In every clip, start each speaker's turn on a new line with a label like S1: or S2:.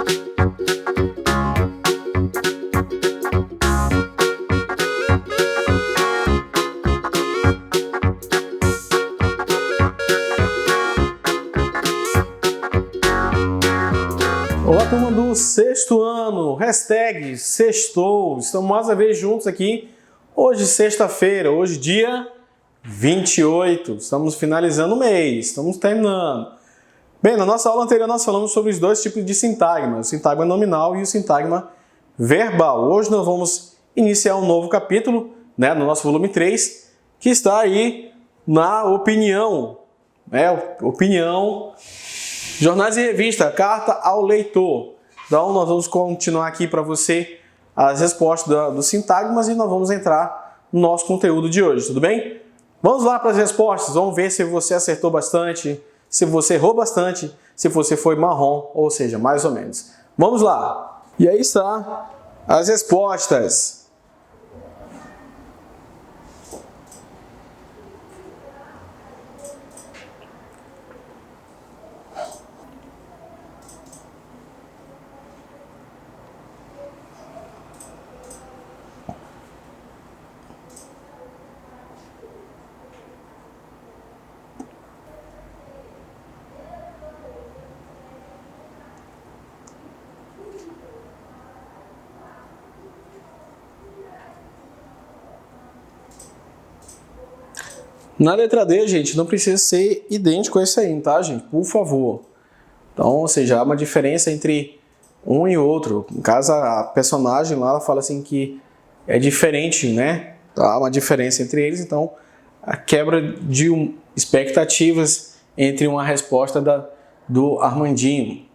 S1: Olá, turma do sexto ano, hashtag sextou, estamos mais uma vez juntos aqui, hoje sexta-feira, hoje dia 28, estamos finalizando o mês, estamos terminando. Bem, na nossa aula anterior nós falamos sobre os dois tipos de sintagma, o sintagma nominal e o sintagma verbal. Hoje nós vamos iniciar um novo capítulo, no nosso volume 3, que está aí na opinião, opinião, jornais e revista, carta ao leitor. Então nós vamos continuar aqui para você as respostas dos sintagmas e nós vamos entrar no nosso conteúdo de hoje, tudo bem? Vamos lá para as respostas, vamos ver se você acertou bastante, se você errou bastante, se você foi marrom, ou seja, mais ou menos. Vamos lá! E aí está as respostas. Na letra D, gente, não precisa ser idêntico a esse aí, tá, gente? Por favor. Então, ou seja, há uma diferença entre um e outro. No caso, a personagem lá, ela fala assim que é diferente, né? Há uma diferença entre eles, então a quebra de expectativas entre uma resposta do Armandinho.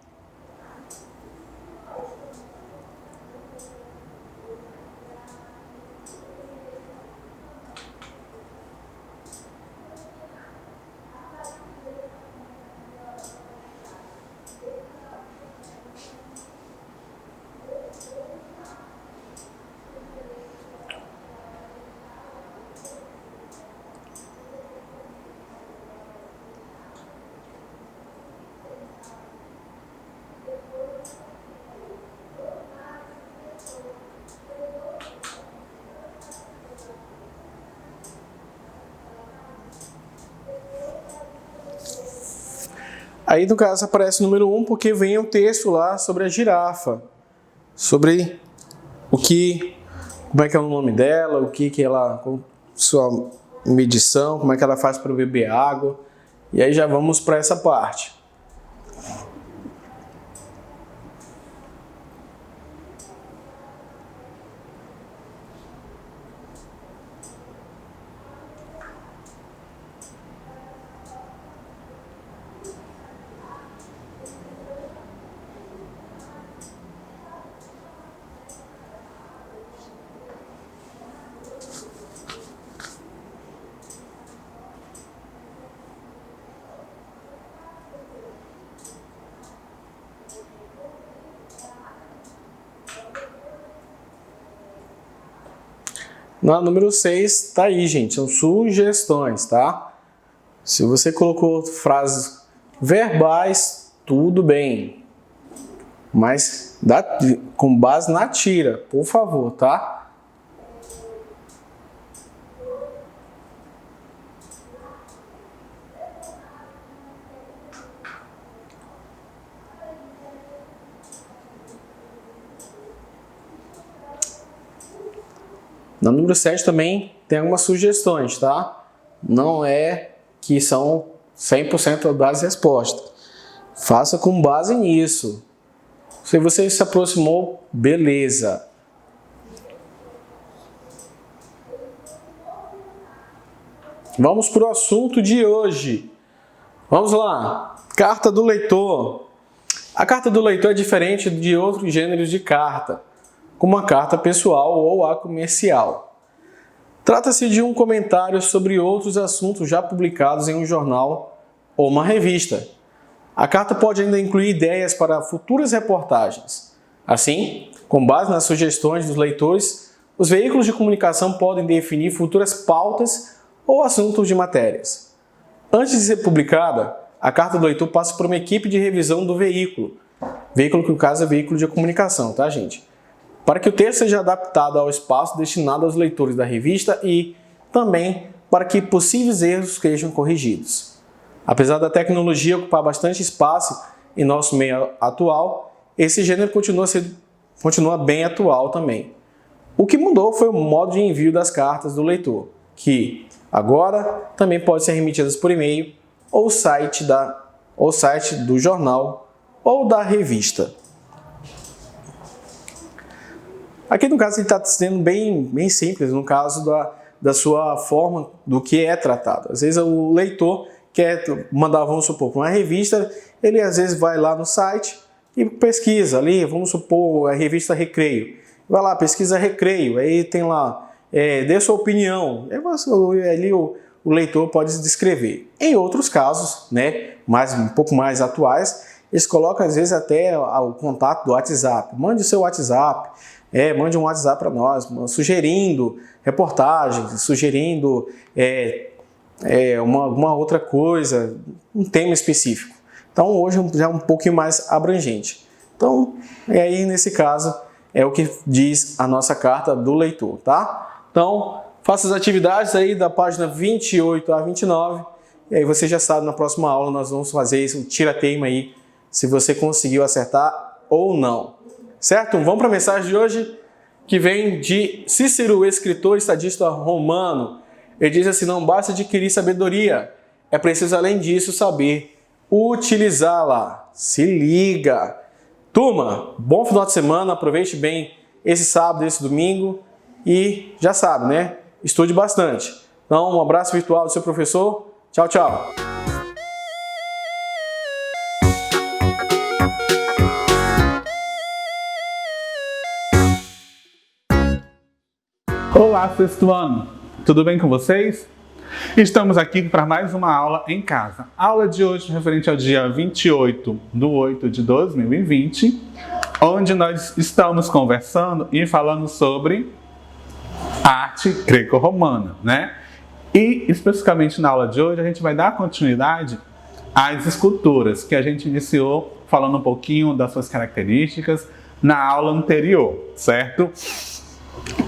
S1: Aí, no caso, aparece o número 1 porque vem o texto lá sobre a girafa. Sobre como é que é o nome dela, o que ela, sua medição, como é que ela faz para beber água. E aí já vamos para essa parte. Na número 6, tá aí, gente, são sugestões, tá? Se você colocou frases verbais, tudo bem. Mas com base na tira, por favor, tá? Na número 7 também tem algumas sugestões, tá? Não é que são 100% das respostas. Faça com base nisso. Se você se aproximou, beleza. Vamos para o assunto de hoje. Vamos lá. Carta do leitor. A carta do leitor é diferente de outros gêneros de carta, como a carta pessoal ou a comercial. Trata-se de um comentário sobre outros assuntos já publicados em um jornal ou uma revista. A carta pode ainda incluir ideias para futuras reportagens. Assim, com base nas sugestões dos leitores, os veículos de comunicação podem definir futuras pautas ou assuntos de matérias. Antes de ser publicada, a carta do leitor passa por uma equipe de revisão do veículo Veículo que no caso é veículo de comunicação, tá, gente? Para que o texto seja adaptado ao espaço destinado aos leitores da revista e também para que possíveis erros sejam corrigidos. Apesar da tecnologia ocupar bastante espaço em nosso meio atual, esse gênero continua bem atual também. O que mudou foi o modo de envio das cartas do leitor, que agora também pode ser remetidas por e-mail ou site do jornal ou da revista. Aqui no caso ele está sendo bem simples, no caso da sua forma do que é tratado. Às vezes o leitor quer mandar, vamos supor, para uma revista, ele às vezes vai lá no site e pesquisa ali, vamos supor, a revista Recreio. Vai lá, pesquisa Recreio, aí tem lá, dê sua opinião, ali o leitor pode descrever. Em outros casos, né, um pouco mais atuais, eles colocam às vezes até o contato do WhatsApp. Mande o seu WhatsApp, mande um WhatsApp para nós, sugerindo reportagens, sugerindo alguma outra coisa, um tema específico. Então hoje já é um pouquinho mais abrangente. Então, aí nesse caso, é o que diz a nossa carta do leitor, tá? Então, faça as atividades aí da página 28 a 29, e aí você já sabe, na próxima aula nós vamos fazer esse tira-teima aí, se você conseguiu acertar ou não. Certo? Vamos para a mensagem de hoje, que vem de Cícero, escritor e estadista romano. Ele diz assim: não basta adquirir sabedoria, é preciso além disso saber utilizá-la. Se liga! Turma, bom final de semana, aproveite bem esse sábado, esse domingo e já sabe, né? Estude bastante. Então, um abraço virtual do seu professor. Tchau, tchau!
S2: Olá, sexto ano! Tudo bem com vocês? Estamos aqui para mais uma aula em casa. A aula de hoje referente ao dia 28/8/2020, onde nós estamos conversando e falando sobre arte greco-romana, né? E especificamente na aula de hoje a gente vai dar continuidade às esculturas que a gente iniciou falando um pouquinho das suas características na aula anterior, certo?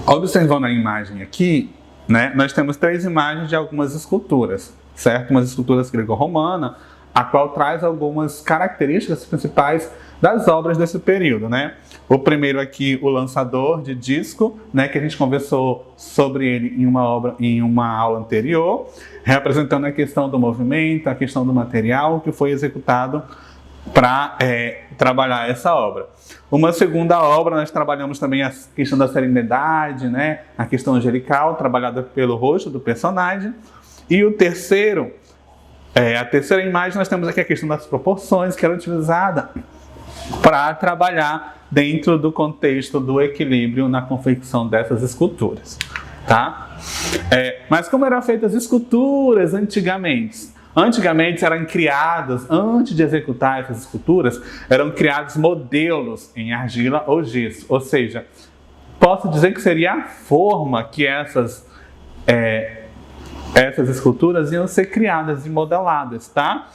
S2: Observando a imagem aqui, né, nós temos 3 imagens de algumas esculturas, certo? Umas esculturas greco-romana, a qual traz algumas características principais das obras desse período, né? O primeiro aqui, o lançador de disco, né, que a gente conversou sobre ele em uma aula anterior, representando a questão do movimento, a questão do material que foi executado para trabalhar essa obra. Uma segunda obra, nós trabalhamos também a questão da serenidade, né? A questão angelical, trabalhada pelo rosto do personagem. E o terceiro, a terceira imagem, nós temos aqui a questão das proporções, que era utilizada para trabalhar dentro do contexto do equilíbrio na confecção dessas esculturas, tá? Mas como eram feitas as esculturas antigamente? Antigamente eram criados, antes de executar essas esculturas, eram criados modelos em argila ou gesso. Ou seja, posso dizer que seria a forma que essas esculturas iam ser criadas e modeladas, tá?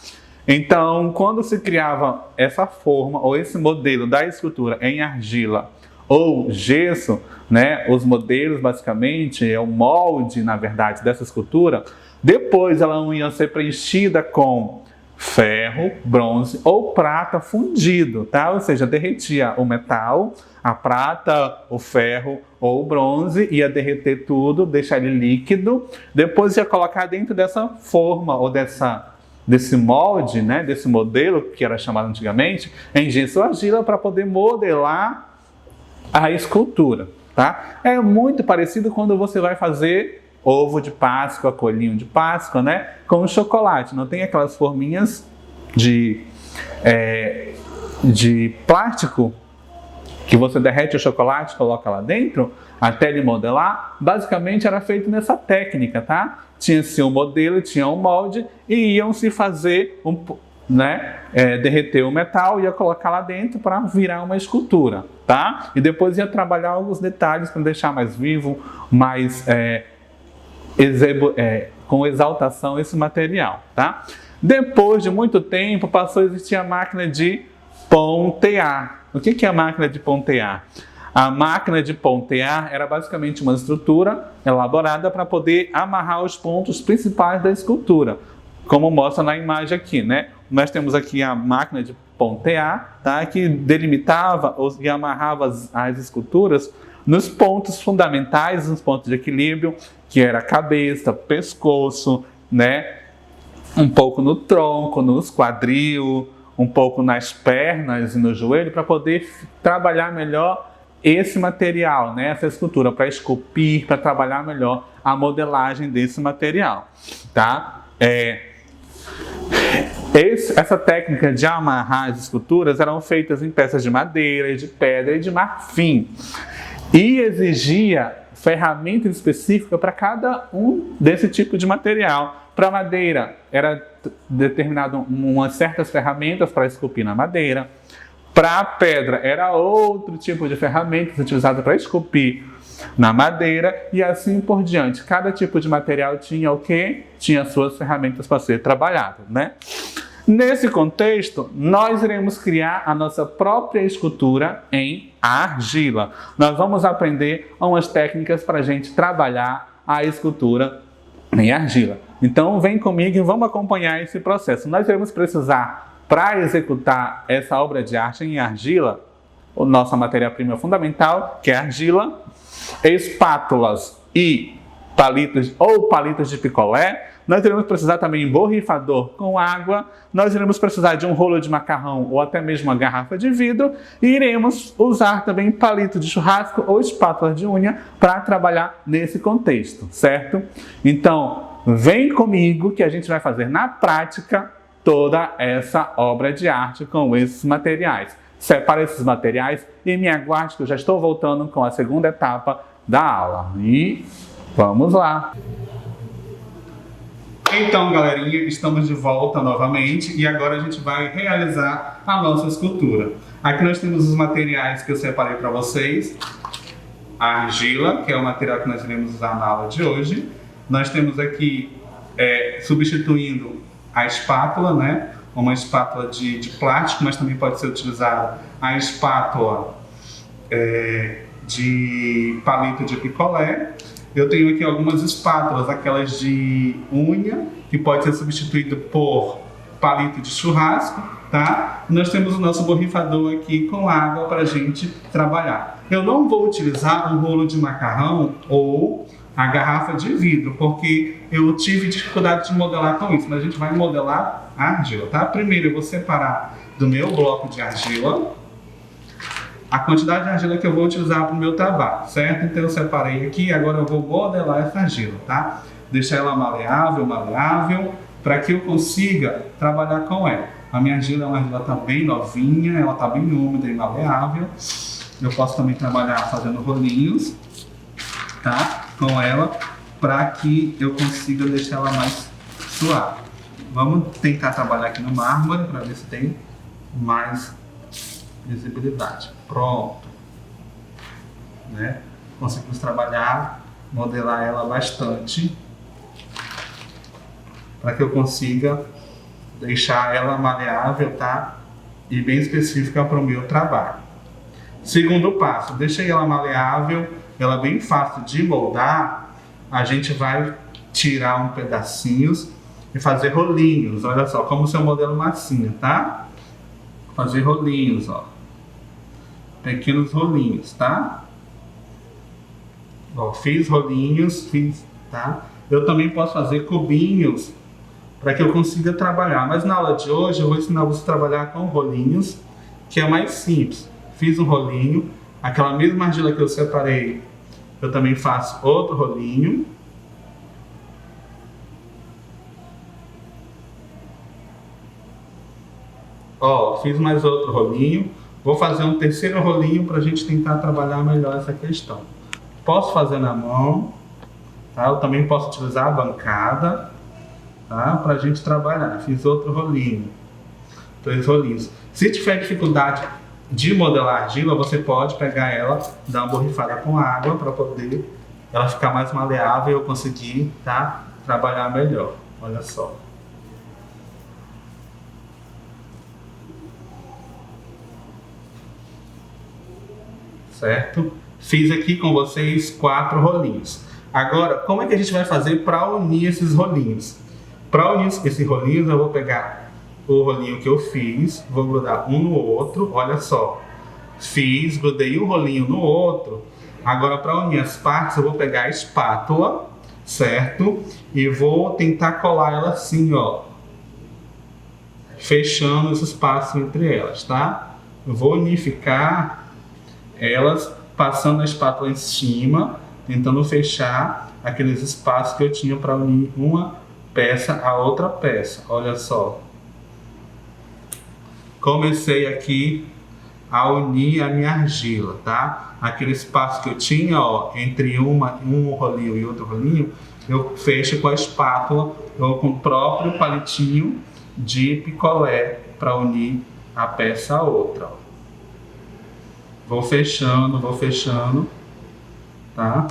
S2: Então, quando se criava essa forma ou esse modelo da escultura em argila ou gesso, né, os modelos basicamente é o molde, na verdade, dessa escultura. Depois ela ia ser preenchida com ferro, bronze ou prata fundido, tá? Ou seja, derretia o metal, a prata, o ferro ou o bronze, ia derreter tudo, deixar ele líquido. Depois ia colocar dentro dessa forma ou desse molde, né? Desse modelo, que era chamado antigamente, em gesso ou argila, para poder modelar a escultura, tá? É muito parecido quando você vai fazer ovo de Páscoa, coelhinho de Páscoa, né? Com chocolate. Não tem aquelas forminhas de plástico que você derrete o chocolate, coloca lá dentro, até ele modelar. Basicamente era feito nessa técnica, tá? Tinha-se um modelo, tinha um molde e iam se fazer, derreter o metal e ia colocar lá dentro para virar uma escultura, tá? E depois ia trabalhar alguns detalhes para deixar mais vivo, mais com exaltação esse material, tá? Depois de muito tempo passou a existir a máquina de pontear. O que é a máquina de pontear? A máquina de pontear era basicamente uma estrutura elaborada para poder amarrar os pontos principais da escultura, como mostra na imagem aqui, né? Nós temos aqui a máquina de pontear, tá? Que delimitava e amarrava as esculturas nos pontos fundamentais, nos pontos de equilíbrio, que era a cabeça, pescoço, né? Um pouco no tronco, nos quadril, um pouco nas pernas e no joelho, para poder trabalhar melhor esse material, né? Essa escultura, para esculpir, para trabalhar melhor a modelagem desse material, tá? Essa técnica de amarrar as esculturas eram feitas em peças de madeira, de pedra e de marfim, e exigia ferramenta específica para cada um desse tipo de material. Para madeira, era determinado umas certas ferramentas para esculpir na madeira. Para a pedra, era outro tipo de ferramentas utilizada para esculpir na madeira e assim por diante. Cada tipo de material tinha o quê? Tinha suas ferramentas para ser trabalhado, né? Nesse contexto, nós iremos criar a nossa própria escultura em argila. Nós vamos aprender umas técnicas para a gente trabalhar a escultura em argila. Então, vem comigo e vamos acompanhar esse processo. Nós iremos precisar, para executar essa obra de arte em argila, a nossa matéria-prima fundamental, que é a argila, espátulas e palitos de picolé. Nós iremos precisar também de borrifador com água. Nós iremos precisar de um rolo de macarrão ou até mesmo uma garrafa de vidro. E iremos usar também palito de churrasco ou espátula de unha para trabalhar nesse contexto, certo? Então, vem comigo que a gente vai fazer na prática toda essa obra de arte com esses materiais. Separe esses materiais e me aguarde que eu já estou voltando com a segunda etapa da aula. E vamos lá! Então, galerinha, estamos de volta novamente e agora a gente vai realizar a nossa escultura. Aqui nós temos os materiais que eu separei para vocês. A argila, que é o material que nós iremos usar na aula de hoje. Nós temos aqui, substituindo a espátula, né? Uma espátula de plástico, mas também pode ser utilizada a espátula de palito de picolé. Eu tenho aqui algumas espátulas, aquelas de unha, que pode ser substituído por palito de churrasco, tá? E nós temos o nosso borrifador aqui com água para a gente trabalhar. Eu não vou utilizar um rolo de macarrão ou a garrafa de vidro, porque eu tive dificuldade de modelar com isso, mas a gente vai modelar a argila, tá? Primeiro eu vou separar do meu bloco de argila a quantidade de argila que eu vou utilizar para o meu trabalho, certo? Então eu separei aqui, agora eu vou modelar essa argila, tá? Deixar ela maleável, para que eu consiga trabalhar com ela. A minha argila é uma argila tá bem novinha, ela tá bem úmida e maleável. Eu posso também trabalhar fazendo rolinhos, tá? Com ela, para que eu consiga deixar ela mais suave. Vamos tentar trabalhar aqui no mármore para ver se tem mais visibilidade. Pronto, né? Conseguimos trabalhar, modelar ela bastante para que eu consiga deixar ela maleável, tá? E bem específica para o meu trabalho. Segundo passo, deixei ela maleável, ela bem fácil de moldar. A gente vai tirar um pedacinhos e fazer rolinhos. Olha só, como o seu modelo massinha, tá? Fazer rolinhos, ó. Pequenos rolinhos, tá? Ó, fiz rolinhos, tá? Eu também posso fazer cubinhos para que eu consiga trabalhar. Mas na aula de hoje eu vou ensinar você a trabalhar com rolinhos, que é mais simples. Fiz um rolinho, aquela mesma argila que eu separei, eu também faço outro rolinho. Ó, fiz mais outro rolinho. Vou fazer um terceiro rolinho para a gente tentar trabalhar melhor essa questão. Posso fazer na mão, tá? Eu também posso utilizar a bancada, tá? Para a gente trabalhar. Fiz outro rolinho, 2 rolinhos. Se tiver dificuldade de modelar argila, você pode pegar ela, dar uma borrifada com água para poder ela ficar mais maleável e eu conseguir, tá? Trabalhar melhor. Olha só. certo? Fiz aqui com vocês 4 rolinhos. Agora, como é que a gente vai fazer para unir esses rolinhos? Para unir esses rolinhos, eu vou pegar o rolinho que eu fiz, vou grudar um no outro, olha só. Fiz, grudei um rolinho no outro. Agora, para unir as partes, eu vou pegar a espátula, certo? E vou tentar colar ela assim, ó. Fechando esse espaço entre elas, tá? Eu vou unificar elas, passando a espátula em cima, tentando fechar aqueles espaços que eu tinha para unir uma peça a outra peça. Olha só. Comecei aqui a unir a minha argila, tá? Aquele espaço que eu tinha, ó, entre um rolinho e outro rolinho, eu fecho com a espátula ou com o próprio palitinho de picolé para unir a peça a outra. Ó. Vou fechando, tá?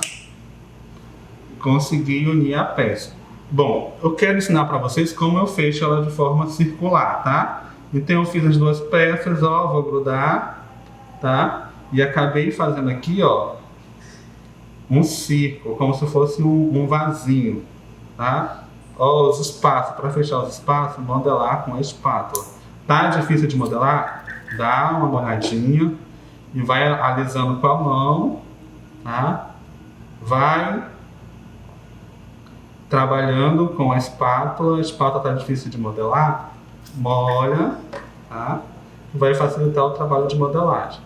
S2: Consegui unir a peça. Bom, eu quero ensinar para vocês como eu fecho ela de forma circular, tá? Então eu fiz as 2 peças, ó, vou grudar, tá? E acabei fazendo aqui, ó, um círculo, como se fosse um vasinho, tá? Ó, os espaços, para fechar os espaços, modelar com a espátula. Tá difícil de modelar? Dá uma molhadinha e vai alisando com a mão, tá? Vai trabalhando com a espátula tá difícil de modelar? Molha, tá? Vai facilitar o trabalho de modelagem.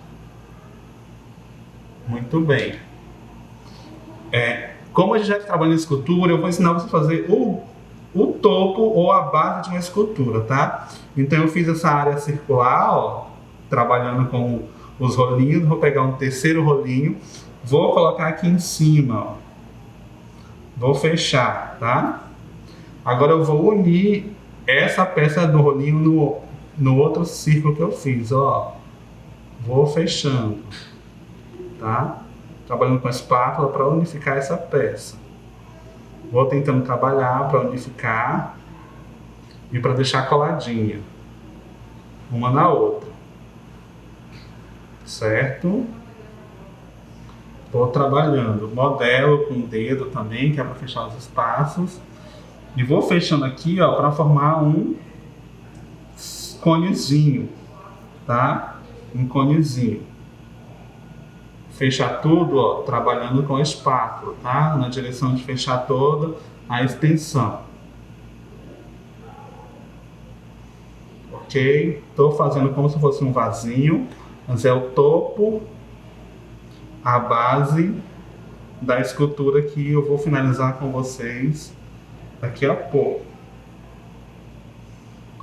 S2: Muito bem. Como a gente já trabalha em escultura, eu vou ensinar você a fazer o topo ou a base de uma escultura, tá? Então eu fiz essa área circular, ó, trabalhando com os rolinhos. Vou pegar um terceiro rolinho, vou colocar aqui em cima, ó. Vou fechar, tá? Agora eu vou unir essa peça do rolinho no outro círculo que eu fiz, ó. Vou fechando, tá? Trabalhando com a espátula para unificar essa peça. Vou tentando trabalhar para unificar e para deixar coladinha uma na outra, certo? Vou trabalhando, modelo com o dedo também, que é para fechar os espaços. E vou fechando aqui, ó, para formar um conezinho, tá? Um conezinho. Fechar tudo, ó, trabalhando com a espátula, tá? Na direção de fechar toda a extensão. Ok? Estou fazendo como se fosse um vasinho, mas é o topo, a base da escultura que eu vou finalizar com vocês daqui a pouco.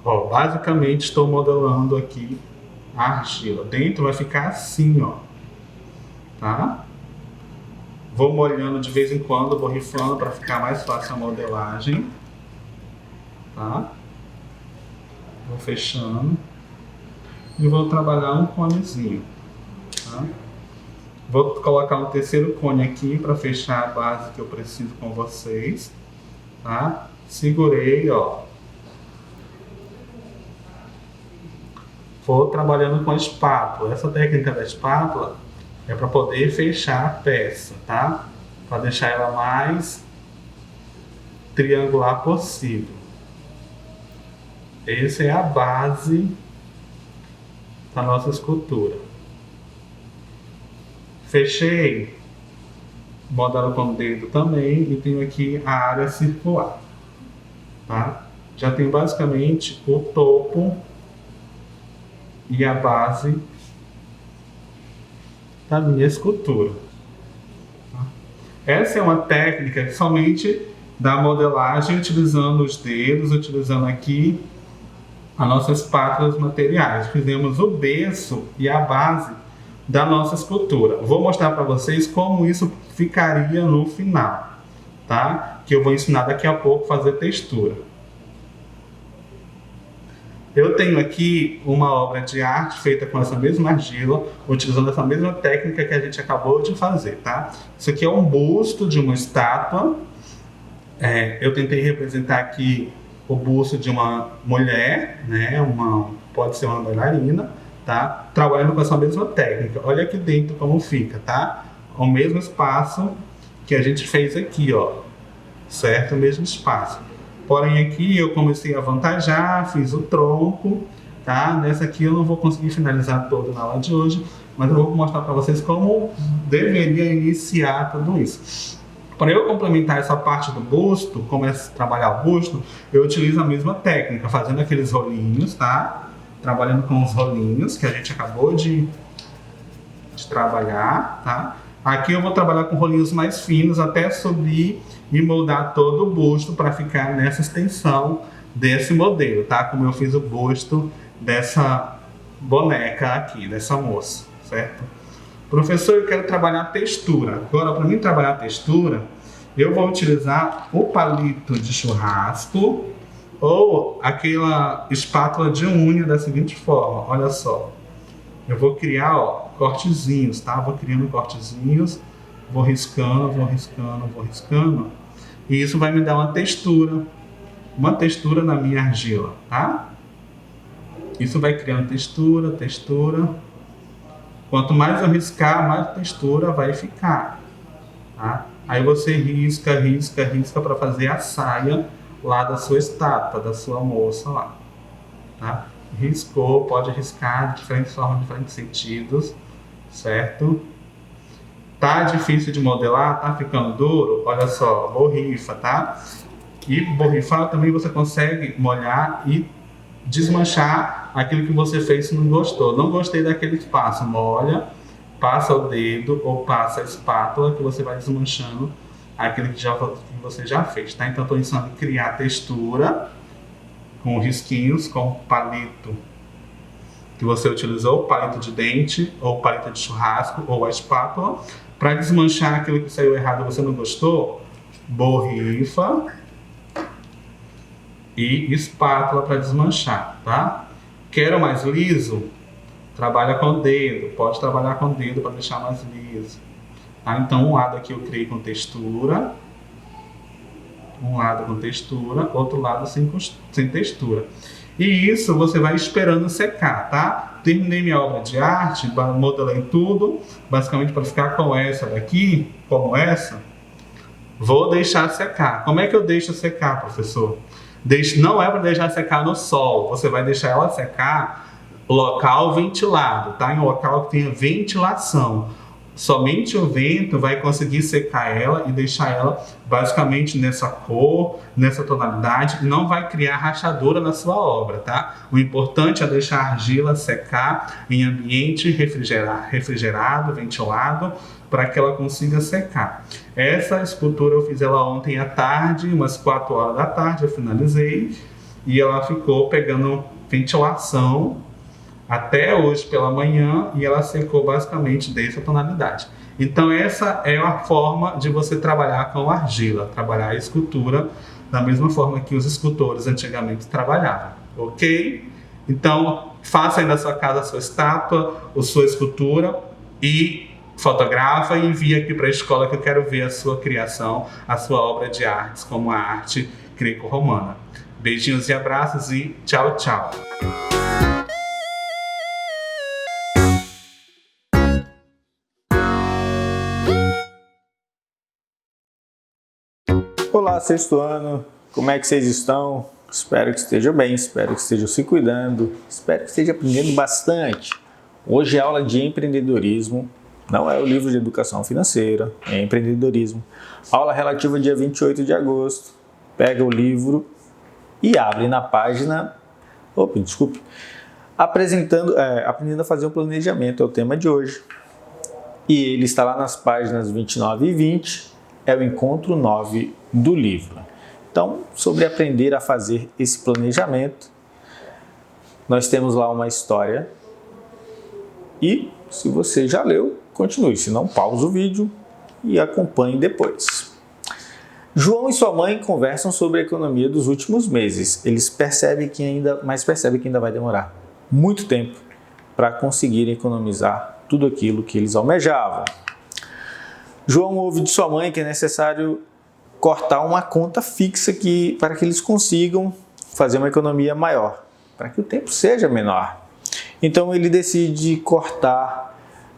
S2: Ó, basicamente estou modelando aqui a argila. Dentro vai ficar assim, ó. Tá? Vou molhando de vez em quando, borrifando para ficar mais fácil a modelagem. Tá? Vou fechando. E vou trabalhar um conezinho. Tá? Vou colocar um terceiro cone aqui para fechar a base que eu preciso com vocês. Tá? Segurei, ó. Vou trabalhando com a espátula. Essa técnica da espátula é para poder fechar a peça, tá? Para deixar ela mais triangular possível. Essa é a base da nossa escultura. Fechei, modelo com o dedo também, e tenho aqui a área circular, tá? Já tenho basicamente o topo e a base da minha escultura. Essa é uma técnica somente da modelagem, utilizando os dedos, utilizando aqui a nossa espátula, os materiais. Fizemos o berço e a base da nossa escultura. Vou mostrar para vocês como isso ficaria no final, tá? Que eu vou ensinar daqui a pouco a fazer textura. Eu tenho aqui uma obra de arte feita com essa mesma argila, utilizando essa mesma técnica que a gente acabou de fazer, tá? Isso aqui é um busto de uma estátua. Eu tentei representar aqui o busto de uma mulher, né? Pode ser uma bailarina, tá? Trabalhando com essa mesma técnica. Olha aqui dentro como fica, tá? O mesmo espaço que a gente fez aqui, ó, certo? O mesmo espaço. Porém aqui eu comecei a avantajar, fiz o tronco, tá? Nessa aqui eu não vou conseguir finalizar todo na aula de hoje, mas eu vou mostrar para vocês como deveria iniciar tudo isso. Para eu complementar essa parte do busto, começo a trabalhar o busto, eu utilizo a mesma técnica, fazendo aqueles rolinhos, tá? Trabalhando com os rolinhos que a gente acabou de trabalhar, tá? Aqui eu vou trabalhar com rolinhos mais finos até subir e moldar todo o busto para ficar nessa extensão desse modelo, tá? Como eu fiz o busto dessa boneca aqui, dessa moça, certo? Professor, eu quero trabalhar a textura. Agora, para mim trabalhar a textura, eu vou utilizar o palito de churrasco ou aquela espátula de unha da seguinte forma. Olha só. Eu vou criar, ó, cortezinhos, tá? Vou criando cortezinhos, vou riscando, vou riscando, vou riscando. E isso vai me dar uma textura na minha argila, tá? Isso vai criando textura, textura. Quanto mais eu riscar, mais textura vai ficar, tá? Aí você risca, risca, risca para fazer a saia lá da sua estátua, da sua moça lá, tá? Riscou, pode riscar de diferentes formas, diferentes sentidos, certo? Tá difícil de modelar, tá ficando duro? Olha só, borrifa, tá? E borrifar também você consegue molhar e desmanchar aquilo que você fez se não gostou. Não gostei daquele espaço, molha, passa o dedo ou passa a espátula que você vai desmanchando aquilo que você já fez, tá? Então estou ensinando a criar textura com risquinhos, com o palito que você utilizou, palito de dente ou palito de churrasco ou a espátula, para desmanchar aquilo que saiu errado e você não gostou, borrifa e espátula para desmanchar, tá? Quero mais liso? Trabalha com o dedo, pode trabalhar com o dedo para deixar mais liso, tá? Então um lado aqui eu criei com textura, um lado com textura, outro lado sem textura. E isso você vai esperando secar, tá? Terminei minha obra de arte, modelei tudo, basicamente para ficar com essa daqui, como essa, vou deixar secar. Como é que eu deixo secar, professor? Não é para deixar secar no sol, você vai deixar ela secar local ventilado, tá? Em um local que tenha ventilação. Somente o vento vai conseguir secar ela e deixar ela basicamente nessa cor, nessa tonalidade, e não vai criar rachadura na sua obra, tá? O importante é deixar a argila secar em ambiente refrigerado, ventilado, para que ela consiga secar. Essa escultura eu fiz ela ontem à tarde, umas 4 horas da tarde, eu finalizei, e ela ficou pegando ventilação até hoje pela manhã e ela secou basicamente dessa tonalidade. Então essa é a forma de você trabalhar com argila, trabalhar a escultura da mesma forma que os escultores antigamente trabalhavam, ok? Então faça aí na sua casa a sua estátua, a sua escultura e fotografa e envia aqui para a escola que eu quero ver a sua criação, a sua obra de artes como a arte greco-romana. Beijinhos e abraços e tchau, tchau!
S1: Olá, sexto ano, como é que vocês estão? Espero que estejam bem, espero que estejam se cuidando, espero que estejam aprendendo bastante. Hoje é aula de empreendedorismo, não é o livro de educação financeira, é empreendedorismo. Aula relativa dia 28 de agosto, pega o livro e abre na página, aprendendo a fazer um planejamento, é o tema de hoje. E ele está lá nas páginas 29 e 20, é o encontro 9 do livro. Então, sobre aprender a fazer esse planejamento, nós temos lá uma história e, se você já leu, continue, se não, pausa o vídeo e acompanhe depois. João e sua mãe conversam sobre a economia dos últimos meses. Eles percebem que ainda vai demorar muito tempo para conseguirem economizar tudo aquilo que eles almejavam. João ouve de sua mãe que é necessário cortar uma conta fixa para que eles consigam fazer uma economia maior, para que o tempo seja menor.
S3: Então ele decide cortar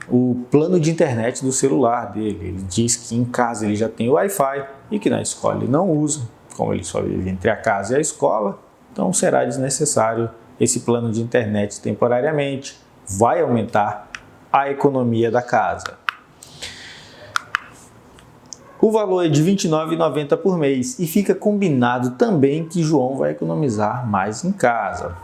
S3: o plano de internet do celular dele. Ele diz que em casa ele já tem o Wi-Fi e que na escola ele não usa, como ele só vive entre a casa e a escola, então será desnecessário esse plano de internet temporariamente. Vai aumentar a economia da casa. O valor é de R$ 29,90 por mês e fica combinado também que João vai economizar mais em casa.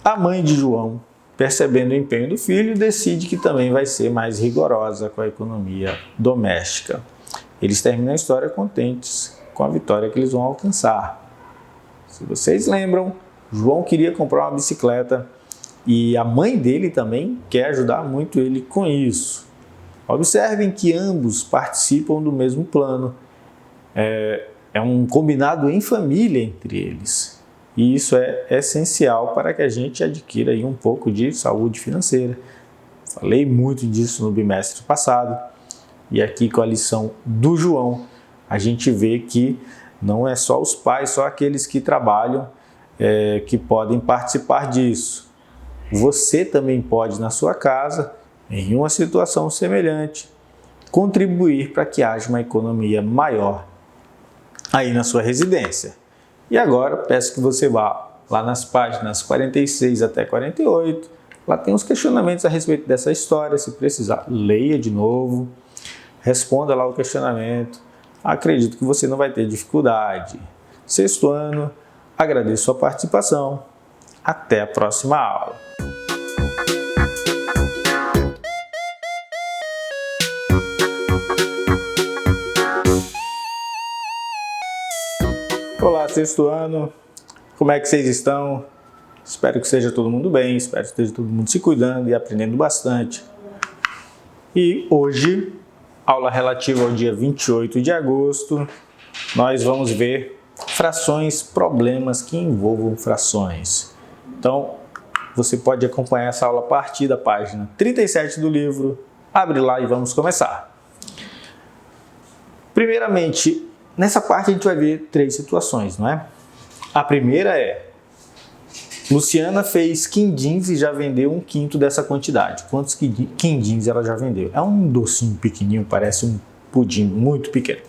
S3: A mãe de João, percebendo o empenho do filho, decide que também vai ser mais rigorosa com a economia doméstica. Eles terminam a história contentes com a vitória que eles vão alcançar. Se vocês lembram, João queria comprar uma bicicleta e a mãe dele também quer ajudar muito ele com isso. Observem que ambos participam do mesmo plano. É um combinado em família entre eles. E isso é essencial para que a gente adquira aí um pouco de saúde financeira. Falei muito disso no bimestre passado. E aqui com a lição do João, a gente vê que não é só os pais, só aqueles que trabalham que podem participar disso. Você também pode, na sua casa, em uma situação semelhante, contribuir para que haja uma economia maior aí na sua residência. E agora peço que você vá lá nas páginas 46 até 48, lá tem uns questionamentos a respeito dessa história, se precisar, leia de novo, responda lá o questionamento, acredito que você não vai ter dificuldade. Sexto ano, agradeço a participação, até a próxima aula. Olá, sexto ano, como é que vocês estão? Espero que seja todo mundo bem, espero que esteja todo mundo se cuidando e aprendendo bastante. E hoje, aula relativa ao dia 28 de agosto, nós vamos ver frações, problemas que envolvam frações. Então, você pode acompanhar essa aula a partir da página 37 do livro. Abre lá e vamos começar. Primeiramente, nessa parte a gente vai ver 3 situações, não é? A primeira é, Luciana fez quindins e já vendeu 1/5 dessa quantidade. Quantos quindins ela já vendeu? É um docinho pequenininho, parece um pudim muito pequeno.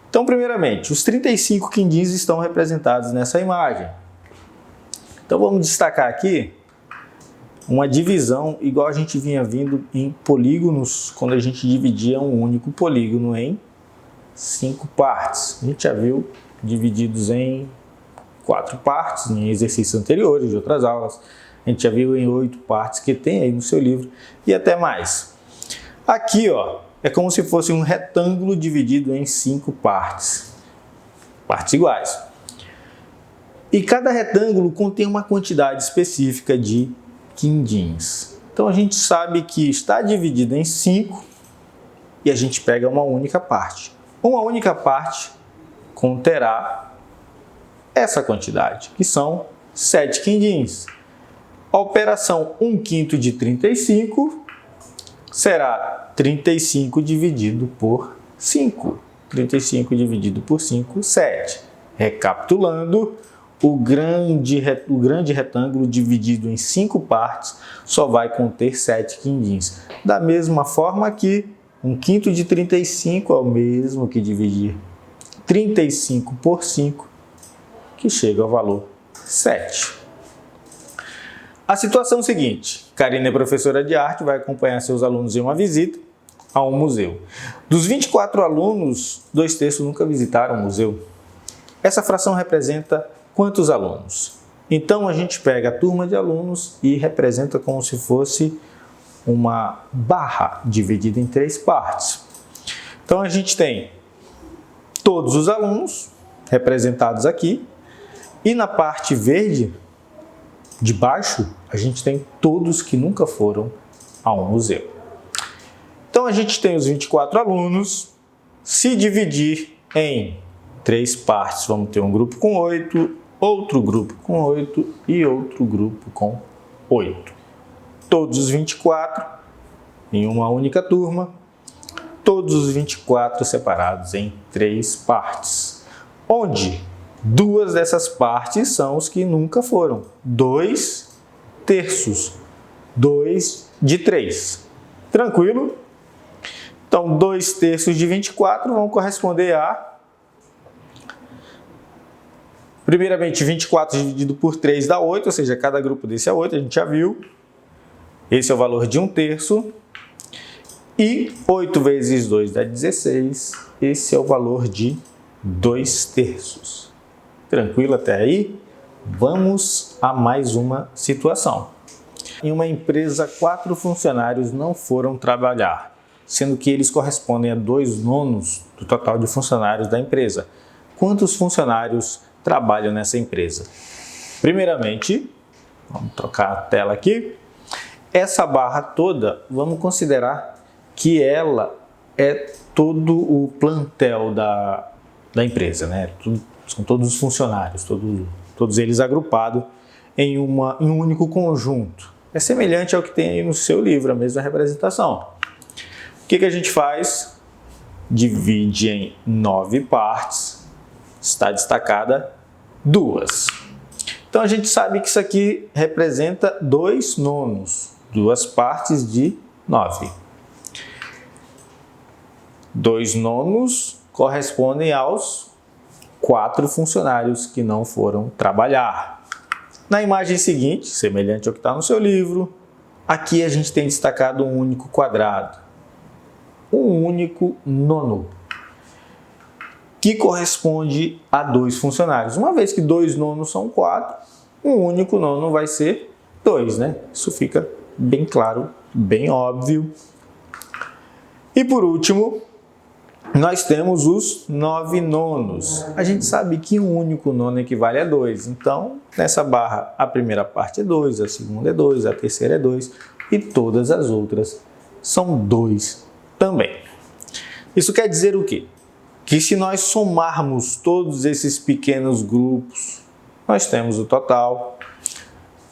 S3: Então, primeiramente, os 35 quindins estão representados nessa imagem. Então, vamos destacar aqui uma divisão igual a gente vinha vindo em polígonos, quando a gente dividia um único polígono em 5 partes. A gente já viu divididos em 4 partes em exercícios anteriores de outras aulas. A gente já viu em 8 partes que tem aí no seu livro e até mais. Aqui, ó, é como se fosse um retângulo dividido em 5 partes iguais. E cada retângulo contém uma quantidade específica de quindins. Então a gente sabe que está dividido em 5 e a gente pega uma única parte. Uma única parte conterá essa quantidade, que são 7 quindins. A operação 1/5 de 35 será 35 dividido por 5. 35 dividido por 5, 7. Recapitulando, o grande retângulo dividido em 5 partes só vai conter 7 quindins. Da mesma forma que 1/5 de 35 é o mesmo que dividir 35 por 5, que chega ao valor 7. A situação seguinte, Karina é professora de arte, vai acompanhar seus alunos em uma visita a um museu. Dos 24 alunos, 2/3 nunca visitaram o museu. Essa fração representa quantos alunos? Então a gente pega a turma de alunos e representa como se fosse uma barra dividida em 3 partes. Então a gente tem todos os alunos representados aqui e na parte verde de baixo a gente tem todos que nunca foram a um museu. Então a gente tem os 24 alunos, se dividir em 3 partes, vamos ter um grupo com 8, outro grupo com 8 e outro grupo com 8. Todos os 24 em uma única turma, todos os 24 separados em 3 partes, onde 2 dessas partes são os que nunca foram, 2/3. 2 de 3. Tranquilo? Então, 2/3 de 24 vão corresponder a... Primeiramente, 24 dividido por 3 dá 8, ou seja, cada grupo desse é 8, a gente já viu. Esse é o valor de 1/3. E 8 vezes 2 dá 16. Esse é o valor de 2/3. Tranquilo até aí? Vamos a mais uma situação. Em uma empresa, 4 funcionários não foram trabalhar, sendo que eles correspondem a 2/9 do total de funcionários da empresa. Quantos funcionários trabalham nessa empresa? Primeiramente, vamos trocar a tela aqui. Essa barra toda, vamos considerar que ela é todo o plantel da empresa, né? São todos os funcionários, todos eles agrupados em um único conjunto. É semelhante ao que tem aí no seu livro, a mesma representação. O que a gente faz? Divide em 9 partes, está destacada 2. Então a gente sabe que isso aqui representa 2/9, 2 partes de 9. 2/9 correspondem aos 4 funcionários que não foram trabalhar. Na imagem seguinte, semelhante ao que está no seu livro, aqui a gente tem destacado um único quadrado, um único nono, que corresponde a 2 funcionários. Uma vez que 2/9 são 4, um único nono vai ser 2, né? Isso fica bem claro, bem óbvio. E por último, nós temos os 9/9. A gente sabe que um único nono equivale a 2. Então, nessa barra, a primeira parte é 2, a segunda é 2, a terceira é 2 e todas as outras são 2 também. Isso quer dizer o quê? Que se nós somarmos todos esses pequenos grupos, nós temos o total.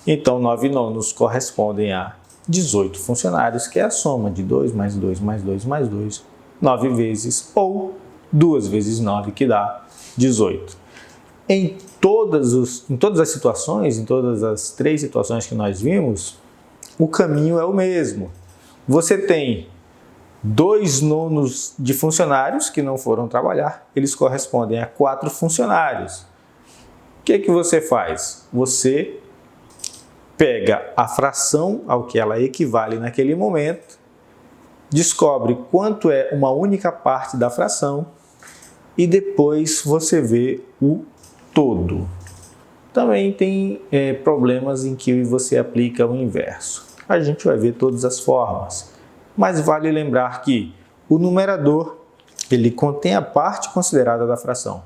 S3: Então, 9/9 correspondem a 18 funcionários, que é a soma de 2 mais 2 mais 2 mais 2, 9 vezes, ou 2 vezes 9, que dá 18. Em todas as situações, em todas as 3 situações que nós vimos, o caminho é o mesmo. Você tem 2/9 de funcionários que não foram trabalhar, eles correspondem a 4 funcionários. O que você faz? Você pega a fração ao que ela equivale naquele momento, descobre quanto é uma única parte da fração e depois você vê o todo. Também tem problemas em que você aplica o inverso. A gente vai ver todas as formas, mas vale lembrar que o numerador ele contém a parte considerada da fração.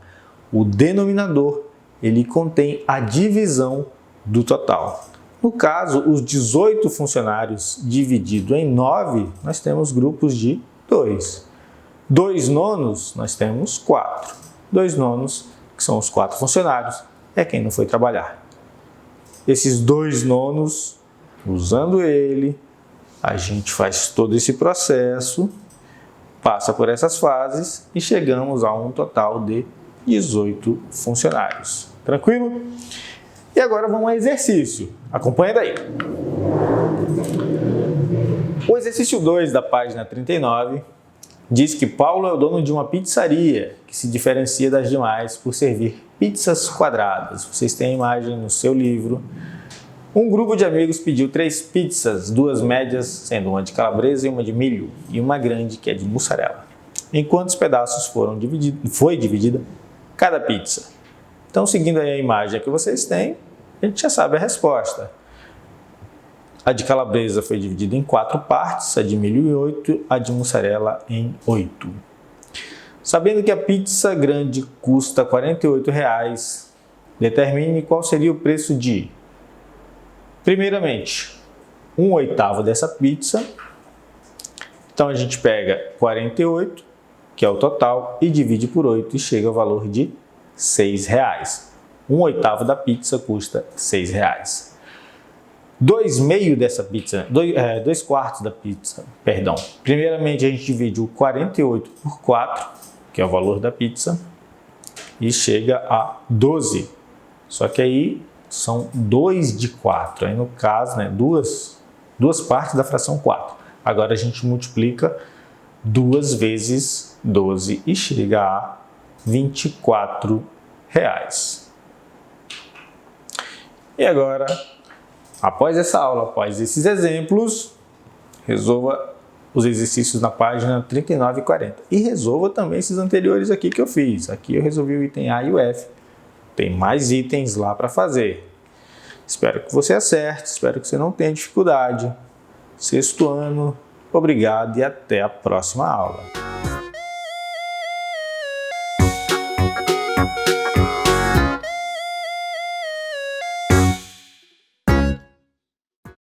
S3: O denominador ele contém a divisão do total. No caso, os 18 funcionários dividido em 9, nós temos grupos de 2. 2/9, nós temos 4. 2/9, que são os 4 funcionários, é quem não foi trabalhar. Esses 2/9, usando ele, a gente faz todo esse processo, passa por essas fases e chegamos a um total de 18 funcionários. Tranquilo? E agora vamos ao exercício. Acompanha daí. O exercício 2 da página 39 diz que Paulo é o dono de uma pizzaria que se diferencia das demais por servir pizzas quadradas. Vocês têm a imagem no seu livro. Um grupo de amigos pediu 3 pizzas, 2 médias, sendo uma de calabresa e uma de milho, e uma grande que é de mussarela. Em quantos pedaços foi dividida cada pizza? Então, seguindo aí a imagem que vocês têm, a gente já sabe a resposta. A de calabresa foi dividida em 4 partes, a de milho em 8, a de mussarela em 8. Sabendo que a pizza grande custa R$ 48,00, determine qual seria o preço de, primeiramente, 1/8 dessa pizza. Então a gente pega 48, que é o total, e divide por 8 e chega ao valor de R$ 6,00. 1/8 da pizza custa R$ 6,00. 2/2 dessa pizza, 2/4 da pizza, perdão. Primeiramente a gente divide o 48 por 4, que é o valor da pizza, e chega a 12. Só que aí são 2 de 4. Aí no caso, né, 2 duas partes da fração 4. Agora a gente multiplica 2 vezes 12 e chega a R$24. E agora, após essa aula, após esses exemplos, resolva os exercícios na página 39 e 40. E resolva também esses anteriores aqui que eu fiz. Aqui eu resolvi o item A e o F. Tem mais itens lá para fazer. Espero que você acerte, espero que você não tenha dificuldade. Sexto ano, obrigado e até a próxima aula.